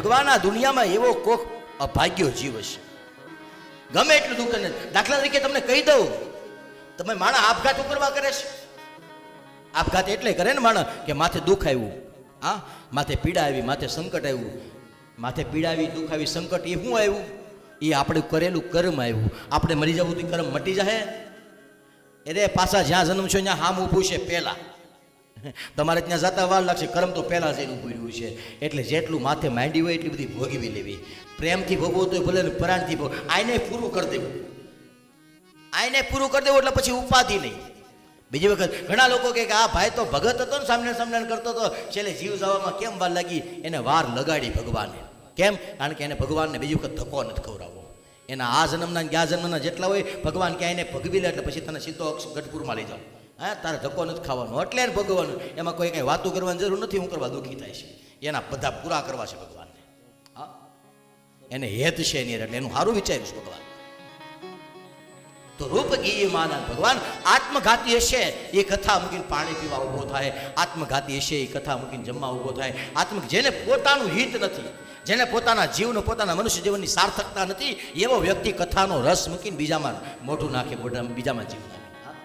ભગવાન આ દુનિયામાં એવો કોક અભાગ્યો જીવ હશે, ગમે એટલું દુઃખ ને. દાખલા તરીકે તમને કહી દઉં, તમે માણસ આપઘાત કરવા કરે છે. આપઘાત એટલે કરે ને માણસ કે માથે દુઃખ આવ્યું, હા, માથે પીડા આવી, માથે સંકટ આવ્યું. માથે પીડા આવી, દુઃખ આવી, સંકટ, એ શું આવ્યું? એ આપણે કરેલું કર્મ આવ્યું. આપણે મરી જવું તો કર્મ મટી જાય. અરે પાછા જ્યાં જન્મ છો ત્યાં હામ ઊભું છે પહેલા. તમારે ત્યાં જતા વાર લાગશે, કર્મ તો પહેલા જઈને ઊભું રહ્યું છે. એટલે જેટલું માથે માંડી હોય એટલી બધી ભોગવી લેવી. પ્રેમથી ભોગવો તો ભલે ને પરાણથી ભોગ, આઈને પૂરું કરી દેવું. આઈને પૂરું કરી દેવું એટલે પછી ઉપાધિ નહીં. બીજી વખત ઘણા લોકો કહે કે આ ભાઈ તો ભગત હતો ને, સામને કરતો હતો, છેલ્લે જીવ જવામાં કેમ વાર લાગી? એને વાર લગાડી ભગવાને. કેમ? કારણ કે એને ભગવાનને બીજી વખત ધક્કો નથી ખવડાવવો. એના આ જન્મના ગયા જન્મના જેટલા હોય ભગવાન ક્યાંય એને ભગવી લે એટલે પછી તને સીધો ગઢપુરમાં લઈ જાઓ. હા, તારે ધક્કો નથી ખાવાનો, એટલે એને ભગવાનું. એમાં કોઈ કંઈ વાતું કરવાની જરૂર નથી. હું કરવા દુઃખી થાય છે, એના બધા પૂરા કરવા છે ભગવાનને. હા, એને હેત છે એની, એટલે એનું સારું વિચાર્યું છે ભગવાન. તો રૂપ ગીય માના ભગવાન આત્મઘાતી હશે એ કથા મૂકીને પાણી પીવા ઊભો થાય, આત્મઘાતી હશે એ કથા મૂકીને જમવા ઊભો થાય. જેને પોતાનું હિત નથી, જેને પોતાના જીવનો, પોતાના મનુષ્ય જીવનની સાર્થકતા નથી, એવો વ્યક્તિ કથાનો રસ મૂકીને બીજામાં મોઢું નાખે, બીજામાં જીવ નાખે.